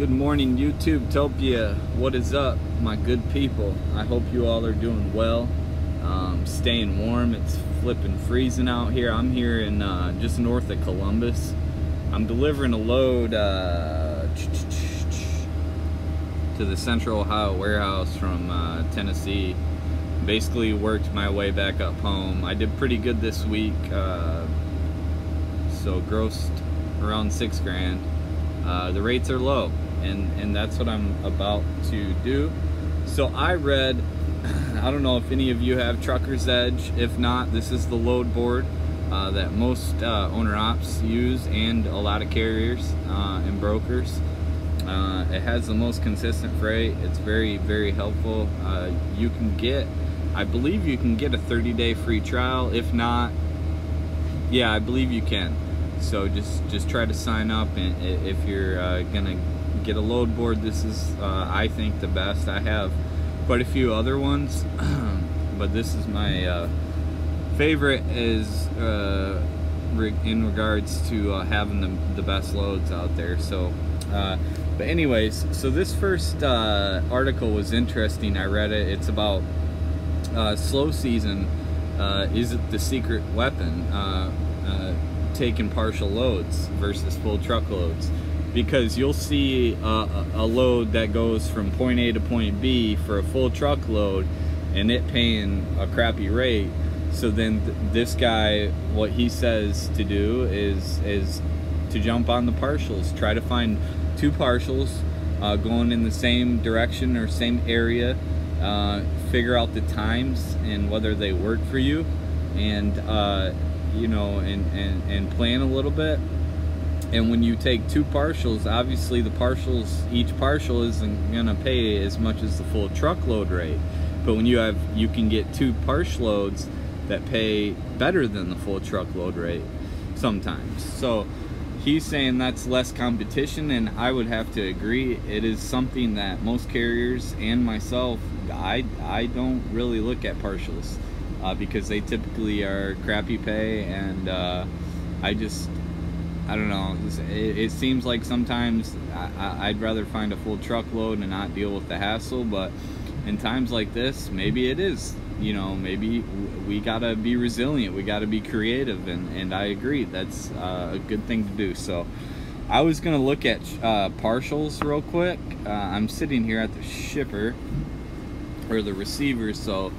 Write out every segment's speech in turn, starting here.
Good morning, YouTube Topia. What is up, my good people? I hope you all are doing well, staying warm. It's flipping freezing out here. I'm here in just north of Columbus. I'm delivering a load to the Central Ohio warehouse from Tennessee. Basically worked my way back up home. I did pretty good this week, so grossed around $6 grand. The rates are low, and that's what I'm about to do. So I read, I don't know if any of you have Truckers Edge. If not, this is the Loadboard that most owner-ops use, and a lot of carriers and brokers. It has the most consistent freight. It's very, very helpful. You can get, I believe you can get a 30-day free trial. If not, yeah, I believe you can. So just try to sign up, and if you're gonna get a load board, this is I think the best. I have quite a few other ones, but this is my favorite, is in regards to having the best loads out there. So but anyways, so this first article was interesting. I read it. It's about slow season. Is it the secret weapon? Taking partial loads versus full truckloads, because you'll see a load that goes from point A to point B for a full truckload and it paying a crappy rate. So then this guy, what he says to do is to jump on the partials. Try to find two partials going in the same direction or same area. Figure out the times and whether they work for you, and you know, and plan a little bit. And when you take two partials, obviously the partials, each partial isn't gonna pay as much as the full truckload rate. But when you can get two partial loads that pay better than the full truckload rate sometimes. So he's saying that's less competition, and I would have to agree. It is something that most carriers and myself, I don't really look at partials. Because they typically are crappy pay, and I don't know, it seems like sometimes I'd rather find a full truckload and not deal with the hassle. But in times like this, maybe it is, you know, maybe we gotta be resilient, we gotta be creative, and I agree, that's a good thing to do. So I was gonna look at partials real quick. I'm sitting here at the shipper, or the receiver, so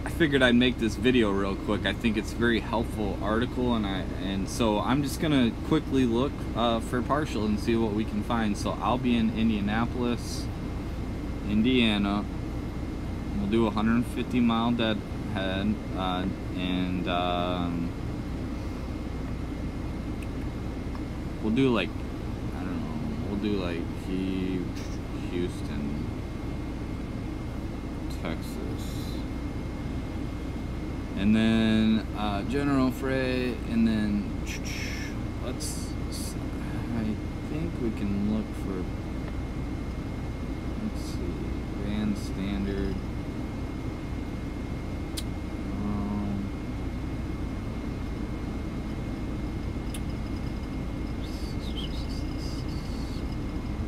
I figured I'd make this video real quick. I think it's a very helpful article, and so I'm just gonna quickly look for partial and see what we can find. So I'll be in Indianapolis, Indiana. We'll do 150 mile deadhead, and we'll do like, I don't know, we'll do like Houston, Texas. And then general freight, and then I think we can look for, let's see, van standard.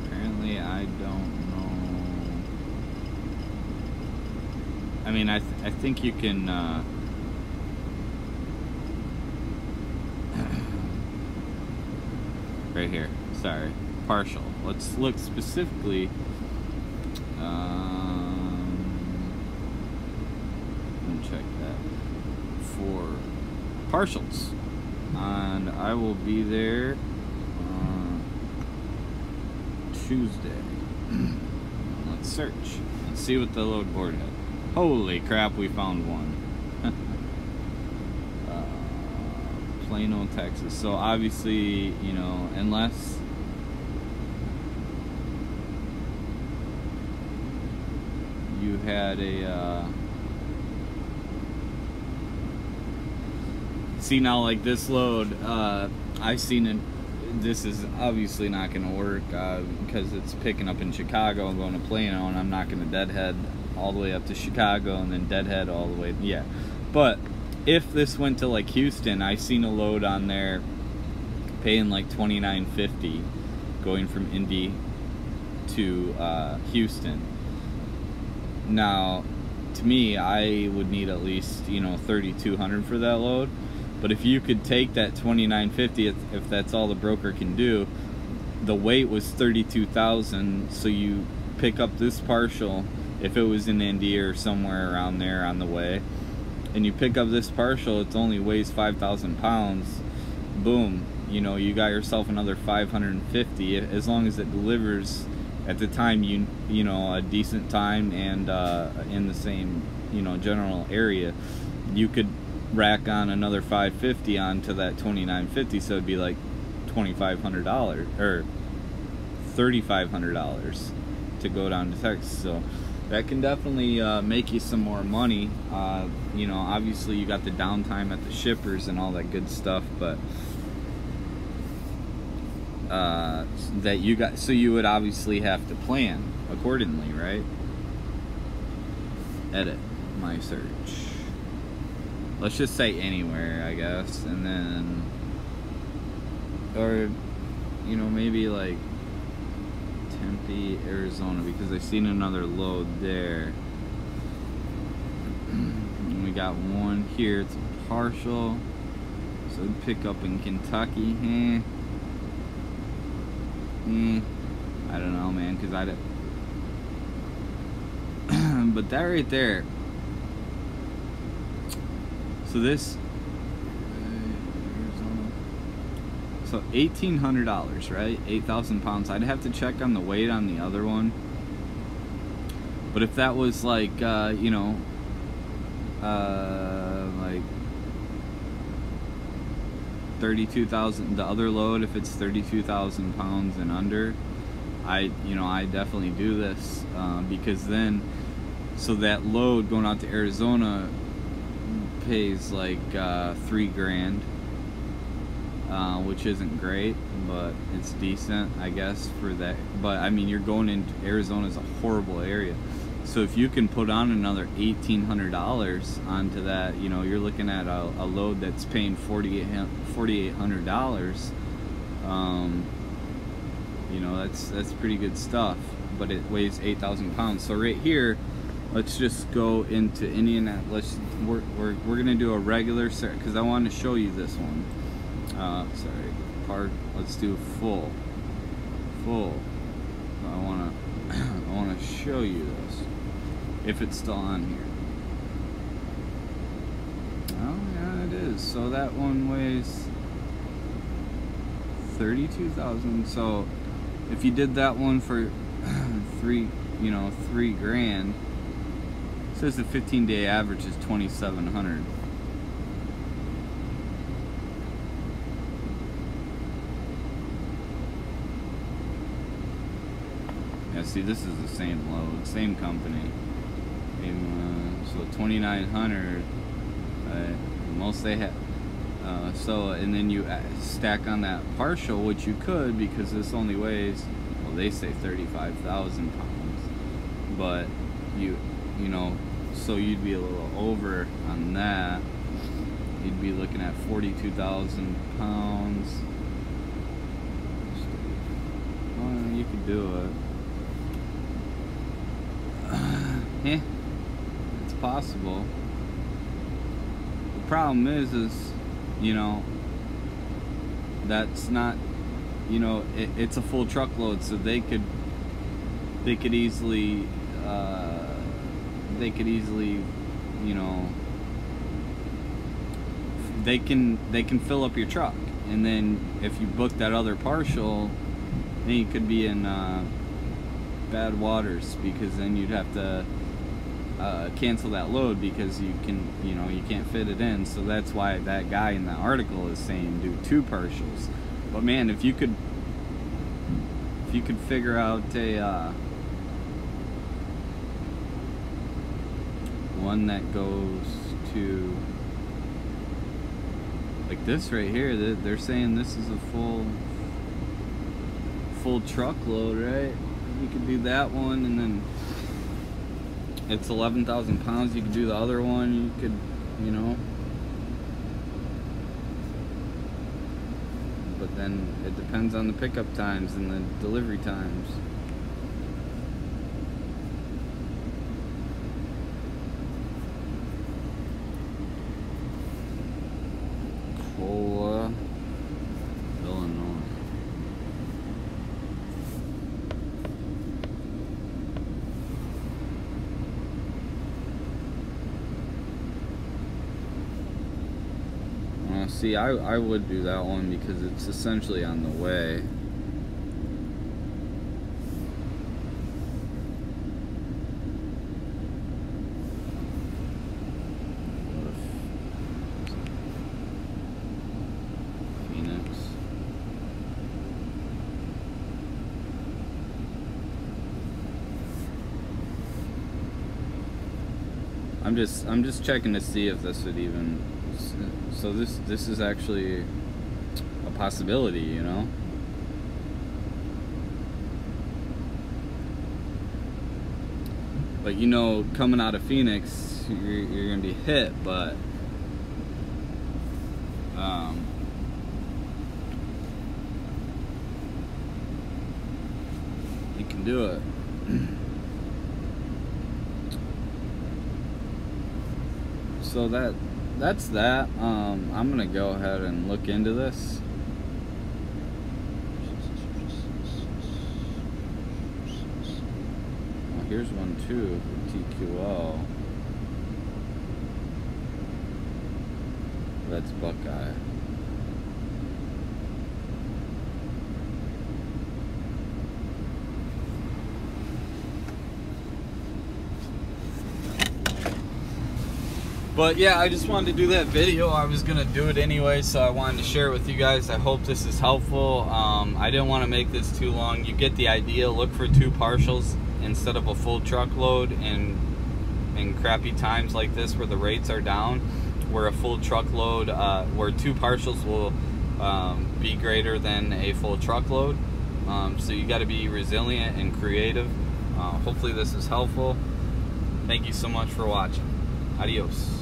Apparently I don't know. I mean, I think you can right here, sorry, partial. Let's look specifically, let me check that for partials, and I will be there Tuesday. Let's search, let's see what the load board had. Holy crap, we found one. Plano, Texas. So obviously, you know, unless you had a see, now like this load, I've seen it. This is obviously not going to work because it's picking up in Chicago and going to Plano, and I'm not going to deadhead all the way up to Chicago and then deadhead all the way, yeah. But if this went to like Houston, I've seen a load on there paying like $29.50, going from Indy to Houston. Now, to me, I would need at least, you know, $3,200 for that load. But if you could take that $2,950, if that's all the broker can do, the weight was 32,000. So you pick up this partial, if it was in Indy or somewhere around there on the way, and you pick up this partial, it only weighs 5,000 pounds. Boom, you know, you got yourself another 550, as long as it delivers at the time, you know, a decent time and in the same, you know, general area. You could rack on another 550 onto that 2,950, so it'd be like $2,500 or $3,500 to go down to Texas. So that can definitely make you some more money. You know, obviously you got the downtime at the shippers and all that good stuff, but that you got, so you would obviously have to plan accordingly, right? Edit my search. Let's just say anywhere, I guess, and then, or, you know, maybe like Tempe, Arizona, because I've seen another load there. And we got one here, it's a partial, so we'd pick up in Kentucky. I don't know, man, because I don't. But that right there. So this, so $1,800, right? 8,000 pounds. I'd have to check on the weight on the other one. But if that was like, you know, like 32,000, the other load, if it's 32,000 pounds and under, I definitely do this, because then, so that load going out to Arizona pays like $3,000, which isn't great, but it's decent, I guess, for that. But I mean, you're going into Arizona is a horrible area, so if you can put on another $1,800 onto that, you know, you're looking at a load that's paying $4,800. You know, that's pretty good stuff, but it weighs 8,000 pounds. So right here, let's just go into Indianapolis. We're gonna do a regular search because I want to show you this one. Sorry, part. Let's do full. I wanna show you this, if it's still on here. Oh yeah, it is. So that one weighs 32,000. So if you did that one for $3,000, it says the 15-day average is 2,700. Yeah, see, this is the same load, same company. So 2,900. Most they have. So, and then you stack on that partial, which you could, because this only weighs, well, they say 35,000 pounds, but you know, so you'd be a little over on that. You'd be looking at 42,000 pounds. Well, you could do it. It's possible. The problem is you know, that's not, you know, it's a full truckload, so they could easily, you know, they can fill up your truck, and then if you book that other partial, then you could be in bad waters, because then you'd have to cancel that load because you can't fit it in. So that's why that guy in the article is saying do 2 partials. But man, if you could figure out a one that goes to like this right here, they're saying this is a full truckload, right? You could do that one, and then it's 11,000 pounds. You could do the other one. You could, you know, but then it depends on the pickup times and the delivery times. Illinois. See, I would do that one because it's essentially on the way. I'm just checking to see if this would even, so this is actually a possibility, you know. But you know, coming out of Phoenix, you're gonna be hit, but you can do it. So that's that. I'm gonna go ahead and look into this. Well, here's one too for TQL. That's Buckeye. But yeah, I just wanted to do that video. I was gonna do it anyway, so I wanted to share it with you guys. I hope this is helpful. I didn't want to make this too long. You get the idea. Look for 2 partials instead of a full truckload in crappy times like this where the rates are down, where a full truckload, where 2 partials will be greater than a full truckload. So you got to be resilient and creative. Hopefully this is helpful. Thank you so much for watching. Adios.